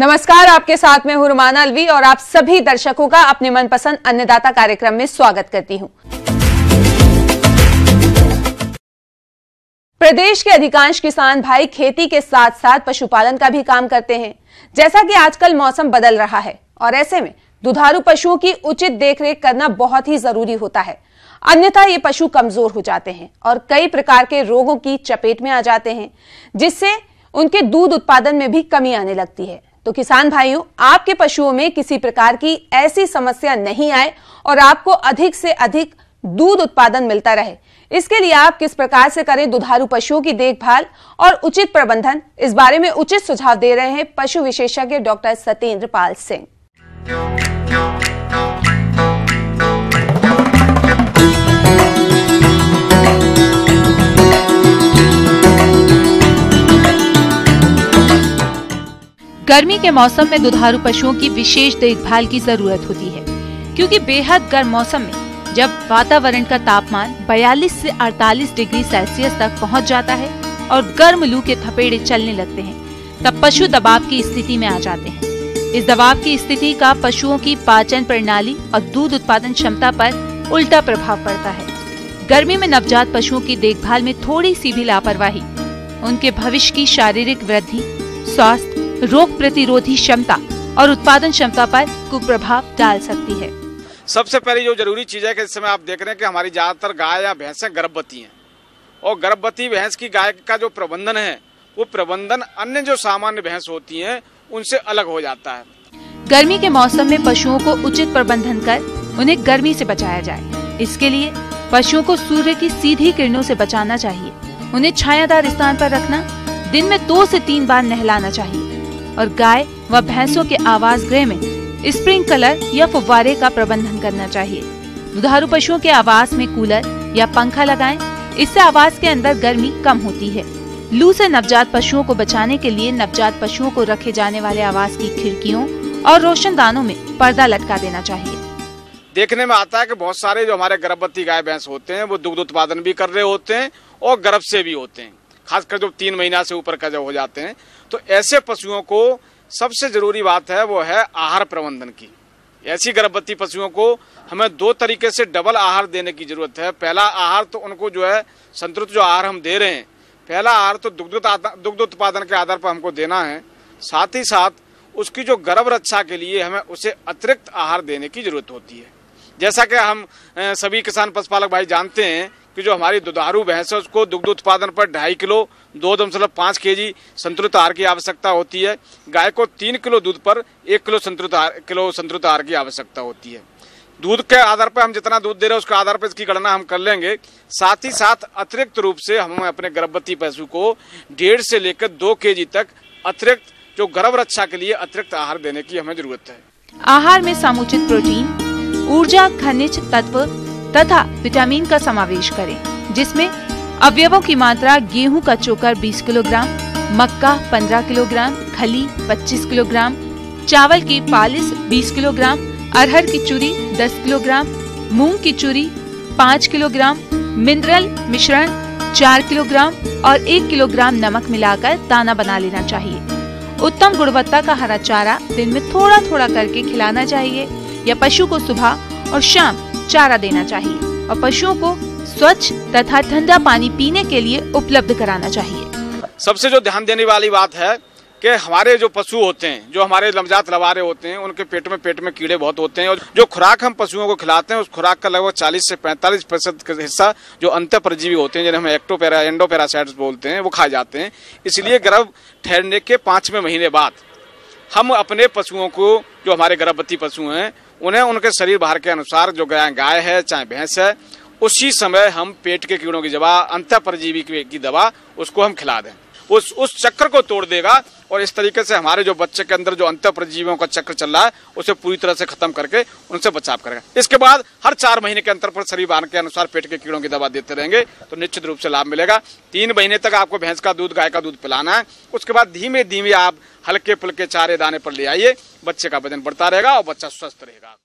नमस्कार, आपके साथ में हूं रुमाना अलवी और आप सभी दर्शकों का अपने मनपसंद अन्नदाता कार्यक्रम में स्वागत करती हूं। प्रदेश के अधिकांश किसान भाई खेती के साथ साथ पशुपालन का भी काम करते हैं। जैसा कि आजकल मौसम बदल रहा है और ऐसे में दुधारू पशुओं की उचित देखरेख करना बहुत ही जरूरी होता है, अन्यथा ये पशु कमजोर हो जाते हैं और कई प्रकार के रोगों की चपेट में आ जाते हैं, जिससे उनके दूध उत्पादन में भी कमी आने लगती है। तो किसान भाइयों, आपके पशुओं में किसी प्रकार की ऐसी समस्या नहीं आए और आपको अधिक से अधिक दूध उत्पादन मिलता रहे, इसके लिए आप किस प्रकार से करें दुधारू पशुओं की देखभाल और उचित प्रबंधन, इस बारे में उचित सुझाव दे रहे हैं पशु विशेषज्ञ डॉक्टर सत्येंद्र पाल सिंह। गर्मी के मौसम में दुधारू पशुओं की विशेष देखभाल की जरूरत होती है, क्योंकि बेहद गर्म मौसम में जब वातावरण का तापमान 42 से 48 डिग्री सेल्सियस तक पहुंच जाता है और गर्म लू के थपेड़े चलने लगते हैं, तब पशु दबाव की स्थिति में आ जाते हैं। इस दबाव की स्थिति का पशुओं की पाचन प्रणाली और दूध उत्पादन क्षमता पर उल्टा प्रभाव पड़ता है। गर्मी में नवजात पशुओं की देखभाल में थोड़ी सी भी लापरवाही उनके भविष्य की शारीरिक वृद्धि, स्वास्थ्य, रोग प्रतिरोधी क्षमता और उत्पादन क्षमता पर कुप्रभाव डाल सकती है। सबसे पहले जो जरूरी चीज है कि इस समय आप देख रहे हैं कि हमारी ज्यादातर गाय या भैंसें गर्भवती हैं और गर्भवती भैंस की गाय का जो प्रबंधन है वो प्रबंधन अन्य जो सामान्य भैंस होती हैं उनसे अलग हो जाता है। गर्मी के मौसम में पशुओं को उचित प्रबंधन कर उन्हें गर्मी से बचाया जाए। इसके लिए पशुओं को सूर्य की सीधी किरणों से बचाना चाहिए, उन्हें छायादार स्थान पर रखना, दिन में 2 से 3 बार नहलाना चाहिए और गाय व भैंसों के आवास गृह में स्प्रिंकलर या फुव्वारे का प्रबंधन करना चाहिए। दुधारू पशुओं के आवास में कूलर या पंखा लगाएं, इससे आवास के अंदर गर्मी कम होती है। लू से नवजात पशुओं को बचाने के लिए नवजात पशुओं को रखे जाने वाले आवास की खिड़कियों और रोशनदानों में पर्दा लटका देना चाहिए। देखने में आता है कि बहुत सारे जो हमारे गर्भवती गाय भैंस होते हैं वो दुग्ध उत्पादन भी कर रहे होते हैं और गर्भ से भी होते हैं, खासकर जो 3 महीना से ऊपर का जो हो जाते हैं। तो ऐसे पशुओं को सबसे जरूरी बात है वो है आहार प्रबंधन की। ऐसी गर्भवती पशुओं को हमें 2 तरीके से डबल आहार देने की जरूरत है। पहला आहार तो उनको जो है संतुलित जो आहार हम दे रहे हैं, पहला आहार तो दुग्ध उत्पादन के आधार पर हमको देना है। साथ ही साथ उसकी जो गर्भ रक्षा के लिए हमें उसे अतिरिक्त आहार देने की जरूरत होती है। जैसा कि हम सभी किसान पशुपालक भाई जानते हैं कि जो हमारी दुधारू भैंस है उसको दुग्ध उत्पादन पर 2.5 किलो 2.5 केजी संतुलित आहार की आवश्यकता होती है। गाय को 3 किलो दूध पर 1 किलो संतुलित आहार की आवश्यकता होती है। दूध के आधार पर हम जितना दूध दे रहे हैं उसके आधार पर इसकी गणना हम कर लेंगे। साथ ही साथ अतिरिक्त रूप से हम अपने गर्भवती पशु को 1.5 से लेकर 2 केजी तक अतिरिक्त जो गर्भ रक्षा के लिए अतिरिक्त आहार देने की हमें जरूरत है। आहार में समुचित प्रोटीन, ऊर्जा, खनिज तत्व तथा विटामिन का समावेश करें, जिसमें अवयवों की मात्रा गेहूं का चोकर 20 किलोग्राम, मक्का 15 किलोग्राम, खली 25 किलोग्राम, चावल की पालिश 20 किलोग्राम, अरहर की चूरी 10 किलोग्राम, मूंग की चूरी 5 किलोग्राम, मिनरल मिश्रण 4 किलोग्राम और 1 किलोग्राम नमक मिलाकर दाना बना लेना चाहिए। उत्तम गुणवत्ता का हरा चारा दिन में थोड़ा थोड़ा करके खिलाना चाहिए या पशु को सुबह और शाम चारा देना चाहिए और पशुओं को स्वच्छ तथा ठंडा पानी पीने के लिए उपलब्ध कराना चाहिए। सबसे जो ध्यान देने वाली बात है कि हमारे जो पशु होते हैं, जो हमारे नवजात लवारे होते हैं, उनके पेट में कीड़े बहुत होते हैं और जो खुराक हम पशुओं को खिलाते हैं उस खुराक का लगभग 40 से 45% हिस्सा जो अंत्य परजीवी होते हैं, जिन्हें हम एंडोपैरासाइट्स बोलते हैं, वो खाए जाते हैं। इसलिए गर्भ ठहरने के 5वें महीने बाद हम अपने पशुओं को, जो हमारे गर्भवती पशु हैं, उन्हें उनके शरीर भार के अनुसार जो गाय है चाहे भैंस है, उसी समय हम पेट के कीड़ों की दवा, अंत्य परजीवी की दवा उसको हम खिला दें। उस चक्र को तोड़ देगा और इस तरीके से हमारे जो बच्चे के अंदर जो अंत्य परजीवियों का चक्र चल रहा है उसे पूरी तरह से खत्म करके उनसे बचाव करेगा। इसके बाद हर 4 महीने के अंतर पर शरीर भार के अनुसार पेट के कीड़ों की दवा देते रहेंगे तो निश्चित रूप से लाभ मिलेगा। 3 महीने तक आपको भैंस का दूध, गाय का दूध पिलाना है। उसके बाद धीमे धीमे आप हल्के फुल्के चारे दाने पर ले आइए, बच्चे का वजन बढ़ता रहेगा और बच्चा स्वस्थ रहेगा।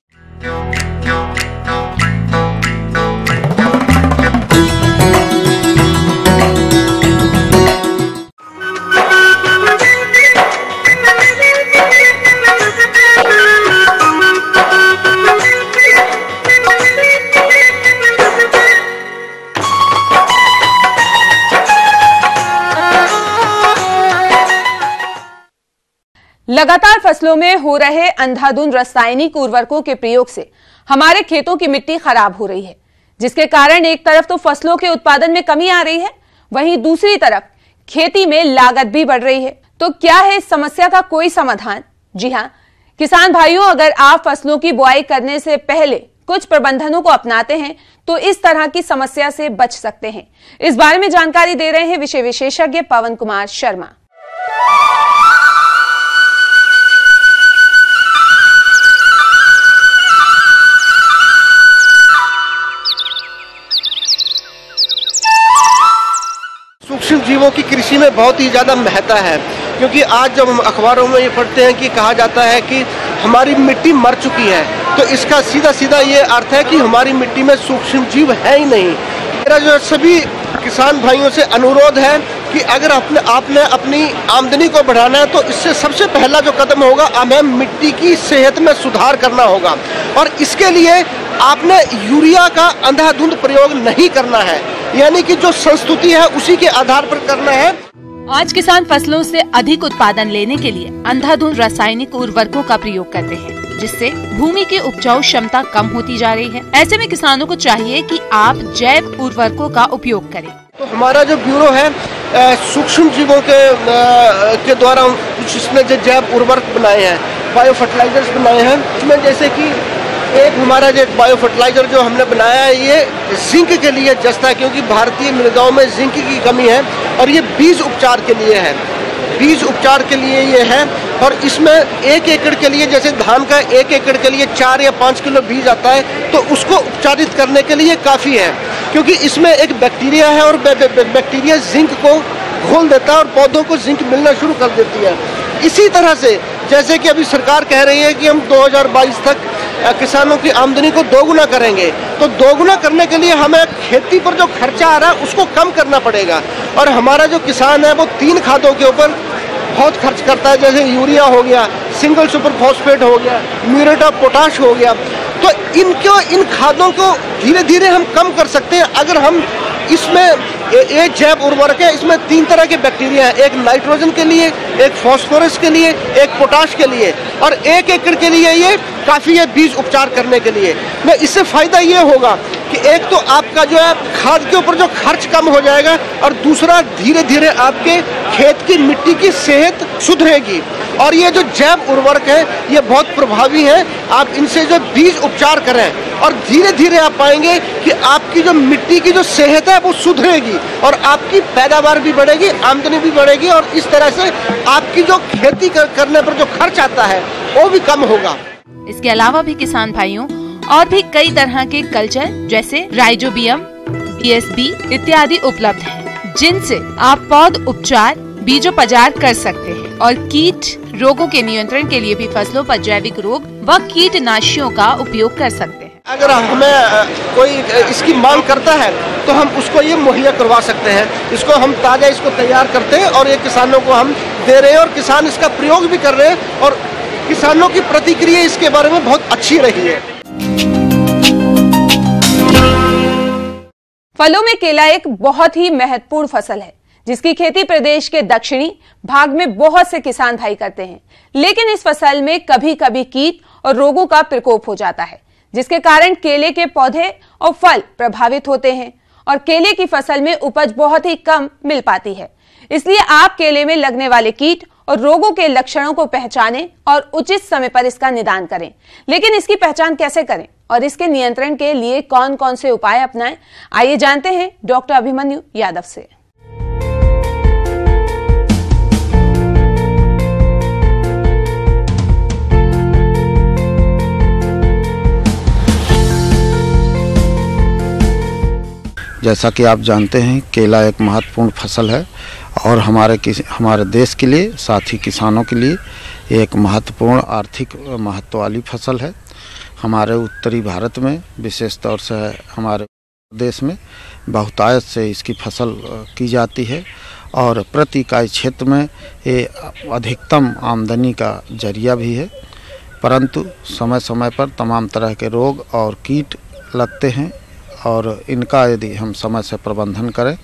लगातार फसलों में हो रहे अंधाधुंध रासायनिक उर्वरकों के प्रयोग से हमारे खेतों की मिट्टी खराब हो रही है, जिसके कारण एक तरफ तो फसलों के उत्पादन में कमी आ रही है, वहीं दूसरी तरफ खेती में लागत भी बढ़ रही है। तो क्या है इस समस्या का कोई समाधान? जी हां, किसान भाइयों, अगर आप फसलों की बुआई करने से पहले कुछ प्रबंधनों को अपनाते हैं तो इस तरह की समस्या से बच सकते हैं। इस बारे में जानकारी दे रहे हैं विषय विशेषज्ञ पवन कुमार शर्मा। सूक्ष्म जीवों की कृषि में बहुत ही ज़्यादा महत्व है, क्योंकि आज जब हम अखबारों में ये पढ़ते हैं कि कहा जाता है कि हमारी मिट्टी मर चुकी है, तो इसका सीधा सीधा ये अर्थ है कि हमारी मिट्टी में सूक्ष्म जीव है ही नहीं। मेरा जो सभी किसान भाइयों से अनुरोध है कि अगर आपने अपनी आमदनी को बढ़ाना है तो इससे सबसे पहला जो कदम होगा, हमें मिट्टी की सेहत में सुधार करना होगा, और इसके लिए आपने यूरिया का अंधाधुंध प्रयोग नहीं करना है, यानी कि जो संस्तुति है उसी के आधार पर करना है। आज किसान फसलों से अधिक उत्पादन लेने के लिए अंधाधुंध रासायनिक उर्वरकों का प्रयोग करते हैं, जिससे भूमि की उपजाऊ क्षमता कम होती जा रही है। ऐसे में किसानों को चाहिए कि आप जैव उर्वरकों का उपयोग करें। तो हमारा जो ब्यूरो है सूक्ष्म जीवों के द्वारा कुछ इसमें जो जैव उर्वरक बनाए हैं, बायो फर्टिलाइजर्स बनाए हैं, इसमें जैसे कि एक हमारा जो बायो फर्टिलाइजर जो हमने बनाया है ये जिंक के लिए जस्ता है, क्योंकि भारतीय मृदाओं में जिंक की कमी है, और ये बीज उपचार के लिए है, बीज उपचार के लिए ये है। और इसमें 1 एकड़ के लिए, जैसे धान का 1 एकड़ के लिए 4 या 5 किलो बीज आता है, तो उसको उपचारित करने के लिए काफ़ी है, क्योंकि इसमें एक बैक्टीरिया है और बैक्टीरिया जिंक को घोल देता है और पौधों को जिंक मिलना शुरू कर देती है। इसी तरह से जैसे कि अभी सरकार कह रही है कि हम 2022 तक किसानों की आमदनी को दोगुना करेंगे, तो दोगुना करने के लिए हमें खेती पर जो खर्चा आ रहा है उसको कम करना पड़ेगा। और हमारा जो किसान है वो 3 खादों के ऊपर बहुत खर्च करता है, जैसे यूरिया हो गया, सिंगल सुपर फॉस्फेट हो गया, म्यूरेट ऑफ पोटाश हो गया। तो इन खादों को धीरे धीरे हम कम कर सकते हैं अगर हम इसमें एक जैव उर्वरक है, इसमें 3 तरह के बैक्टीरिया हैं, एक नाइट्रोजन के लिए, एक फास्फोरस के लिए, एक पोटाश के लिए, और 1 एकड़ के लिए ये काफ़ी है बीज उपचार करने के लिए। मैं इससे फ़ायदा ये होगा कि एक तो आपका जो है खाद के ऊपर जो खर्च कम हो जाएगा, और दूसरा धीरे धीरे आपके खेत की मिट्टी की सेहत सुधरेगी। और ये जो जैव उर्वरक है ये बहुत प्रभावी है, आप इनसे जो बीज उपचार करें और धीरे धीरे आप पाएंगे कि आपकी जो मिट्टी की जो सेहत है वो सुधरेगी और आपकी पैदावार भी बढ़ेगी, आमदनी भी बढ़ेगी, और इस तरह से आपकी जो खेती करने पर जो खर्च आता है वो भी कम होगा। इसके अलावा भी किसान भाइयों और भी कई तरह के कल्चर जैसे राइजोबियम, BSB इत्यादि उपलब्ध हैं, जिनसे आप पौध उपचार, बीजोपचार कर सकते हैं और कीट रोगों के नियंत्रण के लिए भी फसलों पर जैविक रोग व कीटनाशियों का उपयोग कर सकते हैं। अगर हमें कोई इसकी मांग करता है तो हम उसको ये मुहैया करवा सकते हैं, इसको हम ताज़ा इसको तैयार करते हैं और ये किसानों को हम दे रहे हैं, और किसान इसका प्रयोग भी कर रहे हैं, और किसानों की प्रतिक्रिया इसके बारे में बहुत अच्छी रही है। फलों में केला एक बहुत ही महत्वपूर्ण फसल है, जिसकी खेती प्रदेश के दक्षिणी भाग में बहुत से किसान भाई करते हैं। लेकिन इस फसल में कभी कभी कीट और रोगों का प्रकोप हो जाता है, जिसके कारण केले के पौधे और फल प्रभावित होते हैं और केले की फसल में उपज बहुत ही कम मिल पाती है। इसलिए आप केले में लगने वाले कीट और रोगों के लक्षणों को पहचानें और उचित समय पर इसका निदान करें। लेकिन इसकी पहचान कैसे करें और इसके नियंत्रण के लिए कौन कौन से उपाय अपनाएं, आइए जानते हैं डॉक्टर अभिमन्यु यादव से। जैसा कि आप जानते हैं, केला एक महत्वपूर्ण फसल है और हमारे देश के लिए, साथ ही किसानों के लिए एक महत्वपूर्ण आर्थिक महत्व वाली फसल है। हमारे उत्तरी भारत में, विशेष तौर से हमारे देश में बहुतायत से इसकी फसल की जाती है और प्रति इकाई क्षेत्र में ये अधिकतम आमदनी का जरिया भी है। परंतु समय समय पर तमाम तरह के रोग और कीट लगते हैं और इनका यदि हम समय से प्रबंधन करें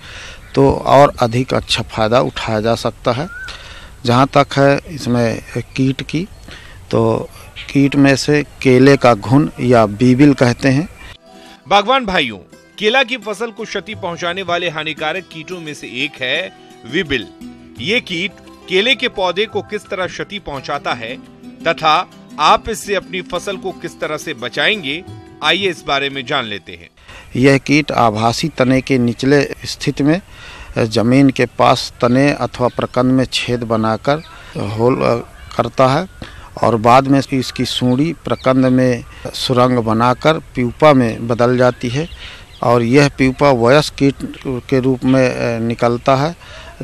तो और अधिक अच्छा फ़ायदा उठाया जा सकता है। जहाँ तक है इसमें कीट की, तो कीट में से केले का घुन या बीबिल कहते हैं। बागवान भाइयों, केला की फसल को क्षति पहुंचाने वाले हानिकारक कीटों में से एक है बीबिल। ये कीट केले के पौधे को किस तरह क्षति पहुंचाता है तथा आप इससे अपनी फसल को किस तरह से बचाएंगे, आइए इस बारे में जान लेते हैं। यह कीट आभासी तने के निचले स्थिति में जमीन के पास तने अथवा प्रकंद में छेद बनाकर होल करता है और बाद में इसकी सूंडी प्रकंद में सुरंग बनाकर प्यूपा में बदल जाती है और यह प्यूपा वयस्क कीट के रूप में निकलता है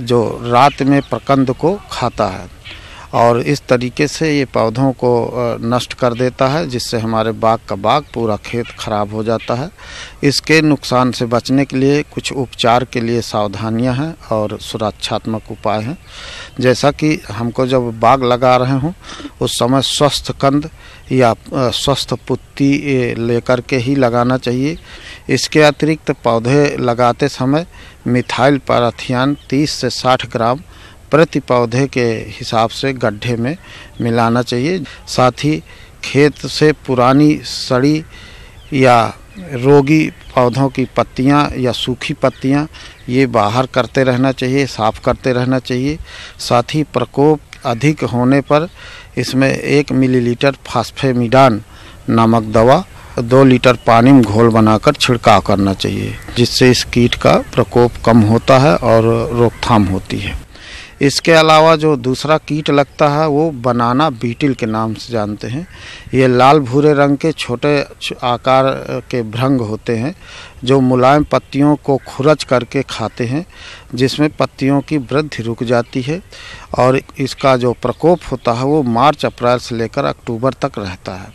जो रात में प्रकंद को खाता है और इस तरीके से ये पौधों को नष्ट कर देता है, जिससे हमारे बाग का बाग पूरा खेत खराब हो जाता है। इसके नुकसान से बचने के लिए कुछ उपचार के लिए सावधानियां हैं और सुरक्षात्मक उपाय हैं। जैसा कि हमको जब बाग लगा रहे हों उस समय स्वस्थ कंद या स्वस्थ पुत्ती लेकर के ही लगाना चाहिए। इसके अतिरिक्त पौधे लगाते समय मिथाइल पाराथियान 30 से 60 ग्राम प्रति पौधे के हिसाब से गड्ढे में मिलाना चाहिए। साथ ही खेत से पुरानी सड़ी या रोगी पौधों की पत्तियां या सूखी पत्तियां ये बाहर करते रहना चाहिए, साफ करते रहना चाहिए। साथ ही प्रकोप अधिक होने पर इसमें 1 मिलीलीटर फास्फेमिडान नामक दवा 2 लीटर पानी में घोल बनाकर छिड़काव करना चाहिए, जिससे इस कीट का प्रकोप कम होता है और रोकथाम होती है। इसके अलावा जो दूसरा कीट लगता है वो बनाना बीटिल के नाम से जानते हैं। ये लाल भूरे रंग के छोटे आकार के भृंग होते हैं जो मुलायम पत्तियों को खुरच करके खाते हैं, जिसमें पत्तियों की वृद्धि रुक जाती है और इसका जो प्रकोप होता है वो मार्च अप्रैल से लेकर अक्टूबर तक रहता है।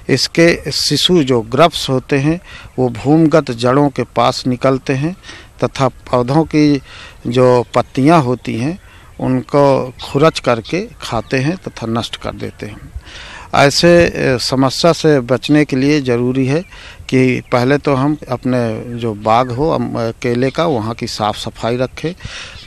इसके शिशु जो ग्रप्स होते हैं वो भूमिगत जड़ों के पास निकलते हैं तथा पौधों की जो पत्तियां होती हैं उनको खुरच करके खाते हैं तथा नष्ट कर देते हैं। ऐसे समस्या से बचने के लिए ज़रूरी है कि पहले तो हम अपने जो बाग हो केले का वहाँ की साफ़ सफाई रखें।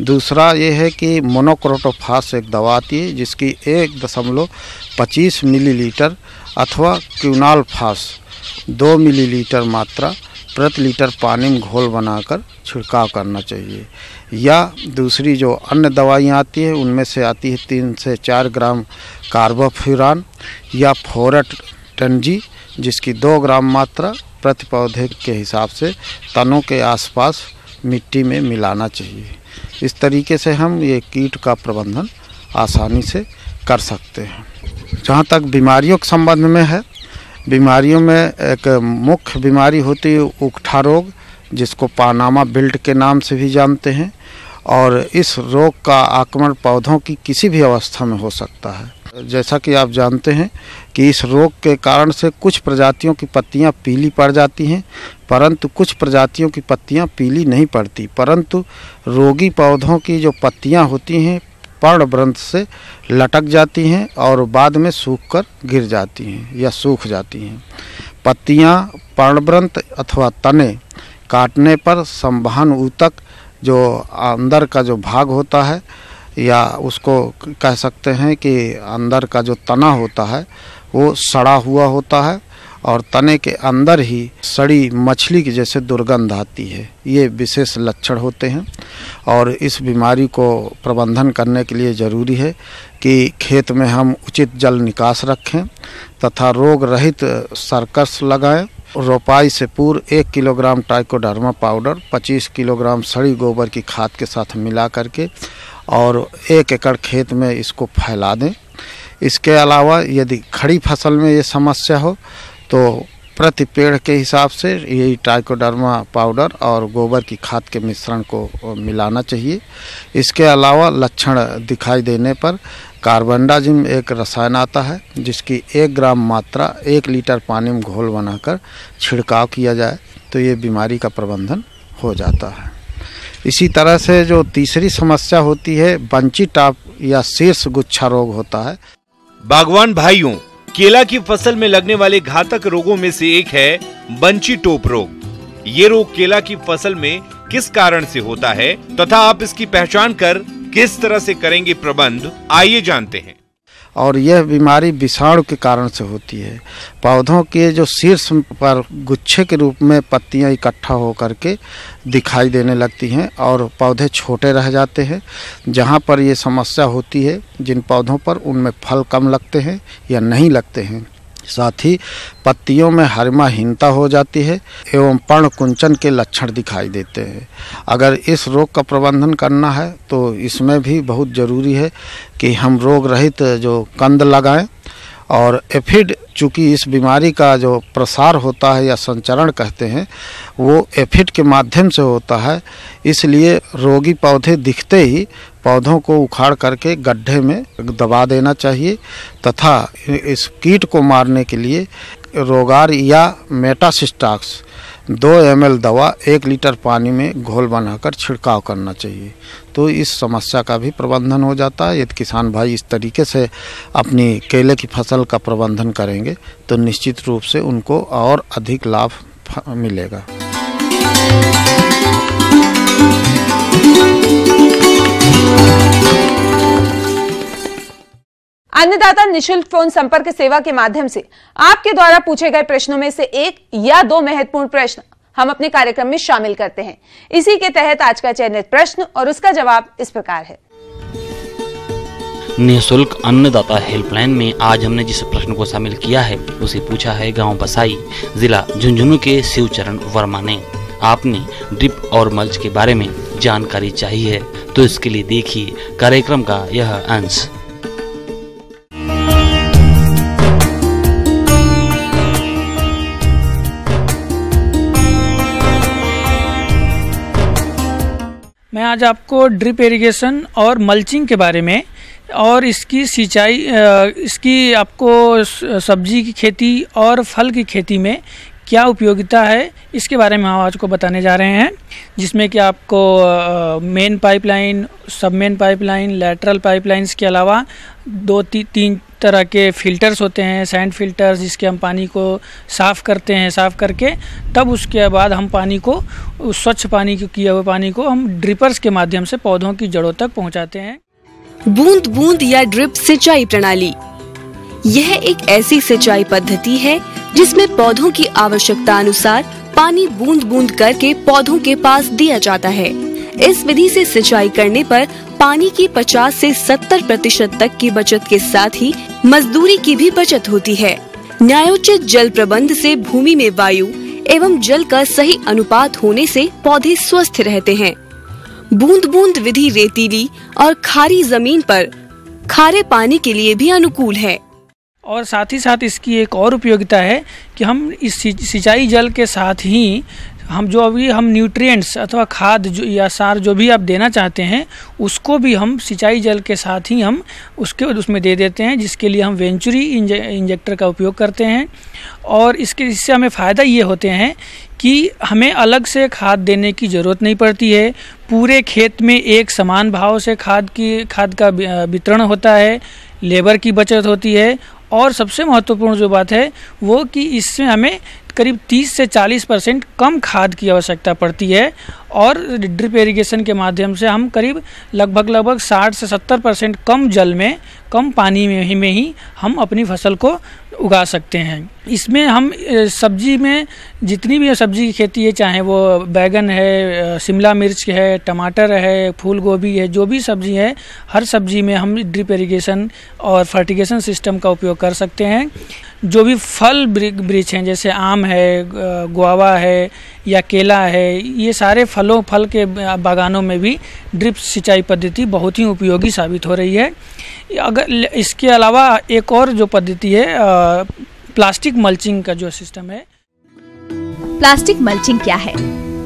दूसरा ये है कि मोनोक्रोटोफास एक दवा आती है जिसकी 1.25 मिलीलीटर अथवा क्यूनालफास 2 मिलीलीटर मात्रा प्रति लीटर पानी में घोल बनाकर छिड़काव करना चाहिए। या दूसरी जो अन्य दवाइयाँ आती है उनमें से आती है 3 से 4 ग्राम कार्बोफ्यूरान या फोरेट टनजी, जिसकी 2 ग्राम मात्रा प्रति पौधे के हिसाब से तनों के आसपास मिट्टी में मिलाना चाहिए। इस तरीके से हम ये कीट का प्रबंधन आसानी से कर सकते हैं। जहाँ तक बीमारियों के संबंध में है, बीमारियों में एक मुख्य बीमारी होती है उकठा रोग, जिसको पानामा बिल्ट के नाम से भी जानते हैं और इस रोग का आक्रमण पौधों की किसी भी अवस्था में हो सकता है। जैसा कि आप जानते हैं कि इस रोग के कारण से कुछ प्रजातियों की पत्तियां पीली पड़ जाती हैं, परंतु कुछ प्रजातियों की पत्तियां पीली नहीं पड़ती, परंतु रोगी पौधों की जो पत्तियां होती हैं पर्णवृंत से लटक जाती हैं और बाद में सूखकर गिर जाती हैं या सूख जाती हैं। पत्तियां पर्णवृंत अथवा तने काटने पर संवहन ऊतक जो अंदर का जो भाग होता है या उसको कह सकते हैं कि अंदर का जो तना होता है वो सड़ा हुआ होता है और तने के अंदर ही सड़ी मछली की जैसे दुर्गंध आती है। ये विशेष लक्षण होते हैं और इस बीमारी को प्रबंधन करने के लिए ज़रूरी है कि खेत में हम उचित जल निकास रखें तथा रोग रहित सर्कस लगाएं। रोपाई से पूर्व 1 किलोग्राम ट्राइकोडर्मा पाउडर 25 किलोग्राम सड़ी गोबर की खाद के साथ मिला करके और 1 एकड़ खेत में इसको फैला दें। इसके अलावा यदि खड़ी फसल में ये समस्या हो तो प्रति पेड़ के हिसाब से यही ट्राइकोडर्मा पाउडर और गोबर की खाद के मिश्रण को मिलाना चाहिए। इसके अलावा लक्षण दिखाई देने पर कार्बेंडाजिम एक रसायन आता है जिसकी 1 ग्राम मात्रा 1 लीटर पानी में घोल बनाकर छिड़काव किया जाए तो ये बीमारी का प्रबंधन हो जाता है। इसी तरह से जो तीसरी समस्या होती है बंची टॉप या शीर्ष गुच्छा रोग होता है। बागवान भाइयों, केला की फसल में लगने वाले घातक रोगों में से एक है बंची टोप रोग। ये रोग केला की फसल में किस कारण से होता है तथा आप इसकी पहचान कर किस तरह से करेंगे प्रबंध, आइए जानते हैं। और यह बीमारी विषाणु के कारण से होती है। पौधों के जो शीर्ष पर गुच्छे के रूप में पत्तियां इकट्ठा होकर के दिखाई देने लगती हैं और पौधे छोटे रह जाते हैं। जहां पर ये समस्या होती है, जिन पौधों पर, उनमें फल कम लगते हैं या नहीं लगते हैं। साथ ही पत्तियों में हरिमाहीनता हो जाती है एवं पर्ण कुंचन के लक्षण दिखाई देते हैं। अगर इस रोग का प्रबंधन करना है तो इसमें भी बहुत ज़रूरी है कि हम रोग रहित जो कंद लगाएं। और एफिड, चूँकि इस बीमारी का जो प्रसार होता है या संचरण कहते हैं, वो एफिड के माध्यम से होता है, इसलिए रोगी पौधे दिखते ही पौधों को उखाड़ करके गड्ढे में दबा देना चाहिए तथा इस कीट को मारने के लिए रोगार या मेटासिस्टाक्स 2 ml दवा 1 लीटर पानी में घोल बनाकर छिड़काव करना चाहिए। तो इस समस्या का भी प्रबंधन हो जाता है। यदि किसान भाई इस तरीके से अपनी केले की फसल का प्रबंधन करेंगे तो निश्चित रूप से उनको और अधिक लाभ मिलेगा। अन्नदाता निशुल्क फोन संपर्क सेवा के माध्यम से आपके द्वारा पूछे गए प्रश्नों में से 1 या 2 महत्वपूर्ण प्रश्न हम अपने कार्यक्रम में शामिल करते हैं। इसी के तहत आज का चयनित प्रश्न और उसका जवाब इस प्रकार है। निःशुल्क अन्नदाता हेल्पलाइन में आज हमने जिस प्रश्न को शामिल किया है उसे पूछा है गांव बसाई, जिला झुंझुनू के शिवचरण वर्मा ने। आपने ड्रिप और मल्च के बारे में जानकारी चाहिए है तो इसके लिए देखिए कार्यक्रम का यह अंश। मैं आज आपको ड्रिप इरिगेशन और मल्चिंग के बारे में और इसकी सिंचाई, इसकी आपको सब्जी की खेती और फल की खेती में क्या उपयोगिता है, इसके बारे में हम आज को बताने जा रहे हैं। जिसमें कि आपको मेन पाइपलाइन, सब मेन पाइपलाइन, लैटरल पाइपलाइंस के अलावा 2-3 तरह के फिल्टर्स होते हैं, सैंड फिल्टर्स, जिसके हम पानी को साफ़ करते हैं। साफ़ करके तब उसके बाद हम पानी को, उस स्वच्छ पानी को, किए हुए पानी को हम ड्रिपर्स के माध्यम से पौधों की जड़ों तक पहुंचाते हैं। बूंद बूंद या ड्रिप सिंचाई प्रणाली, यह एक ऐसी सिंचाई पद्धति है जिसमें पौधों की आवश्यकता अनुसार पानी बूंद बूंद करके पौधों के पास दिया जाता है। इस विधि से सिंचाई करने पर पानी की 50 से 70% तक की बचत के साथ ही मजदूरी की भी बचत होती है। न्यायोचित जल प्रबंध से भूमि में वायु एवं जल का सही अनुपात होने से पौधे स्वस्थ रहते हैं। बूंद बूंद विधि रेतीली और खारी जमीन पर खारे पानी के लिए भी अनुकूल है। और साथ ही साथ इसकी एक और उपयोगिता है कि हम इस सिंचाई जल के साथ ही हम जो अभी हम न्यूट्रिएंट्स अथवा खाद जो या सार जो भी आप देना चाहते हैं उसको भी हम सिंचाई जल के साथ ही हम उसमें दे देते हैं, जिसके लिए हम वेंचुरी इंजेक्टर का उपयोग करते हैं। और इससे हमें फ़ायदा ये होते हैं कि हमें अलग से खाद देने की ज़रूरत नहीं पड़ती है। पूरे खेत में एक समान भाव से खाद का वितरण होता है, लेबर की बचत होती है। और सबसे महत्वपूर्ण जो बात है वो कि इसमें हमें करीब 30 से 40% कम खाद की आवश्यकता पड़ती है। और ड्रिप इरिगेशन के माध्यम से हम करीब लगभग 60 से 70% कम जल में, कम पानी में ही हम अपनी फसल को उगा सकते हैं। इसमें हम सब्जी में जितनी भी सब्जी की खेती है, चाहे वो बैगन है, शिमला मिर्च है, टमाटर है, फूल गोभी है, जो भी सब्जी है, हर सब्जी में हम ड्रिप इरिगेशन और फर्टिगेशन सिस्टम का उपयोग कर सकते हैं। जो भी फल वृक्ष हैं, जैसे आम है, गुआवा है या केला है, ये सारे फल के बागानों में भी ड्रिप सिंचाई पद्धति बहुत ही उपयोगी साबित हो रही है। अगर इसके अलावा एक और जो पद्धति है प्लास्टिक मल्चिंग का जो सिस्टम है। प्लास्टिक मल्चिंग क्या है?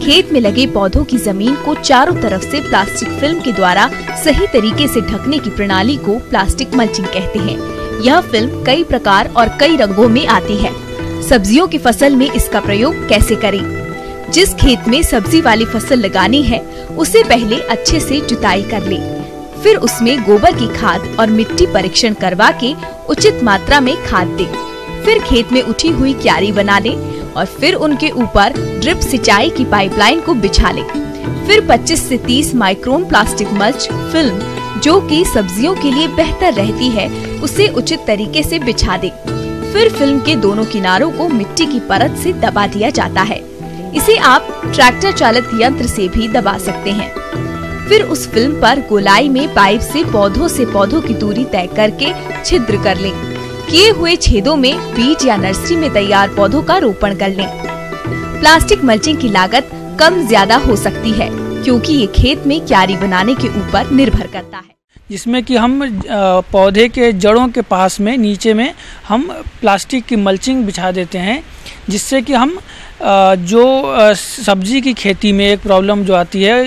खेत में लगे पौधों की जमीन को चारों तरफ से प्लास्टिक फिल्म के द्वारा सही तरीके से ढकने की प्रणाली को प्लास्टिक मल्चिंग कहते हैं। यह फिल्म कई प्रकार और कई रंगों में आती है। सब्जियों की फसल में इसका प्रयोग कैसे करें? जिस खेत में सब्जी वाली फसल लगानी है उसे पहले अच्छे से जुताई कर ले, फिर उसमें गोबर की खाद और मिट्टी परीक्षण करवा के उचित मात्रा में खाद दे। फिर खेत में उठी हुई क्यारी बना ले और फिर उनके ऊपर ड्रिप सिंचाई की पाइपलाइन को बिछा ले। फिर 25 से 30 माइक्रोन प्लास्टिक मल्च फिल्म जो कि सब्जियों के लिए बेहतर रहती है उसे उचित तरीके से बिछा दें। फिर फिल्म के दोनों किनारों को मिट्टी की परत से दबा दिया जाता है। इसे आप ट्रैक्टर चालित यंत्र से भी दबा सकते हैं। फिर उस फिल्म पर गोलाई में पाइप से पौधों की दूरी तय करके छिद्र कर लें। किए हुए छेदों में बीज या नर्सरी में तैयार पौधों का रोपण कर लें। प्लास्टिक मल्चिंग की लागत कम ज्यादा हो सकती है क्योंकि ये खेत में क्यारी बनाने के ऊपर निर्भर करता है, जिसमें कि हम पौधे के जड़ों के पास में नीचे में हम प्लास्टिक की मल्चिंग बिछा देते हैं, जिससे कि हम जो सब्जी की खेती में एक प्रॉब्लम जो आती है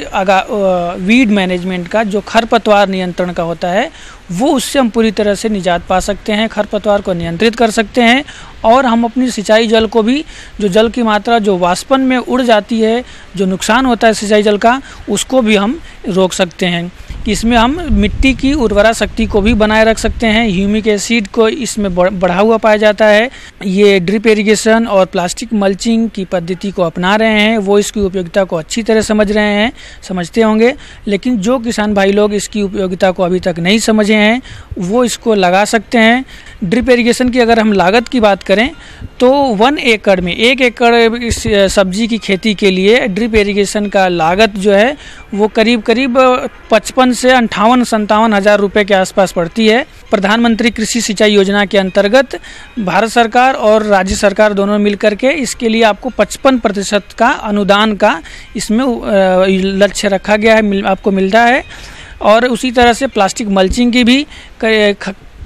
वीड मैनेजमेंट का, जो खरपतवार नियंत्रण का होता है, वो उससे हम पूरी तरह से निजात पा सकते हैं, खरपतवार को नियंत्रित कर सकते हैं। और हम अपनी सिंचाई जल को भी, जो जल की मात्रा जो वाष्पन में उड़ जाती है, जो नुकसान होता है सिंचाई जल का, उसको भी हम रोक सकते हैं। इसमें हम मिट्टी की उर्वरा शक्ति को भी बनाए रख सकते हैं। ह्यूमिक एसिड को इसमें बढ़ा हुआ पाया जाता है। ये ड्रिप इरिगेशन और प्लास्टिक मल्चिंग की पद्धति को अपना रहे हैं, वो इसकी उपयोगिता को अच्छी तरह समझते होंगे। लेकिन जो किसान भाई लोग इसकी उपयोगिता को अभी तक नहीं समझे हैं, वो इसको लगा सकते हैं। ड्रिप इरिगेशन की अगर हम लागत की बात करें तो 1 एकड़ में 1 एकड़ सब्जी की खेती के लिए ड्रिप इरिगेशन का लागत जो है वो करीब 55 से 58-57 हज़ार रुपये के आसपास पड़ती है। प्रधानमंत्री कृषि सिंचाई योजना के अंतर्गत भारत सरकार और राज्य सरकार दोनों मिलकर के इसके लिए आपको 55% का अनुदान का इसमें लक्ष्य रखा गया है, आपको मिलता है। और उसी तरह से प्लास्टिक मल्चिंग की भी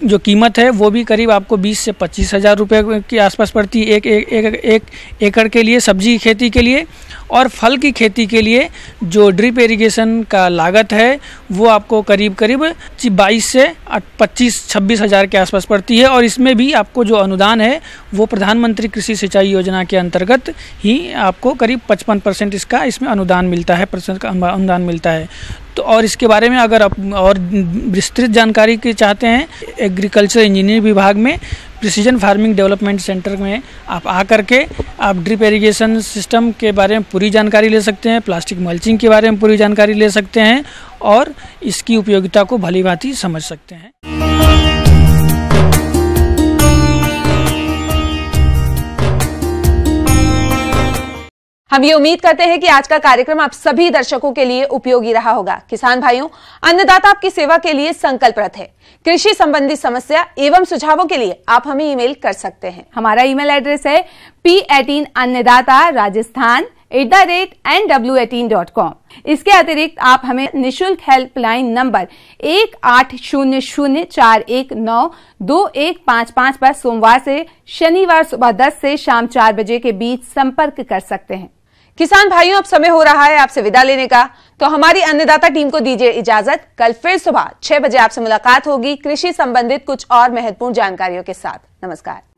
जो कीमत है वो भी करीब आपको 20 से 25 हज़ार रुपये के आसपास पड़ती है एक एकड़ के लिए सब्जी की खेती के लिए। और फल की खेती के लिए जो ड्रिप इरिगेशन का लागत है वो आपको करीब 22 से 25-26 हज़ार के आसपास पड़ती है। और इसमें भी आपको जो अनुदान है वो प्रधानमंत्री कृषि सिंचाई योजना के अंतर्गत ही आपको करीब 55% इसका इसमें अनुदान मिलता है, अनुदान मिलता है। तो और इसके बारे में अगर आप और विस्तृत जानकारी के चाहते हैं, एग्रीकल्चर इंजीनियरिंग विभाग में प्रिसीजन फार्मिंग डेवलपमेंट सेंटर में आप आकर के आप ड्रिप इरिगेशन सिस्टम के बारे में पूरी जानकारी ले सकते हैं, प्लास्टिक मल्चिंग के बारे में पूरी जानकारी ले सकते हैं और इसकी उपयोगिता को भलीभांति समझ सकते हैं। हम ये उम्मीद करते हैं कि आज का कार्यक्रम आप सभी दर्शकों के लिए उपयोगी रहा होगा। किसान भाइयों, अन्नदाता आपकी सेवा के लिए संकल्परत है। कृषि संबंधी समस्या एवं सुझावों के लिए आप हमें ईमेल कर सकते हैं। हमारा ईमेल एड्रेस है p18annadatarajasthan@nw18.com। इसके अतिरिक्त आप हमें निशुल्क हेल्पलाइन नंबर 180041922155 पर सोमवार से शनिवार सुबह 10 से शाम 4 बजे के बीच संपर्क कर सकते हैं। किसान भाइयों, अब समय हो रहा है आपसे विदा लेने का, तो हमारी अन्नदाता टीम को दीजिए इजाजत। कल फिर सुबह 6 बजे आपसे मुलाकात होगी कृषि संबंधित कुछ और महत्वपूर्ण जानकारियों के साथ। नमस्कार।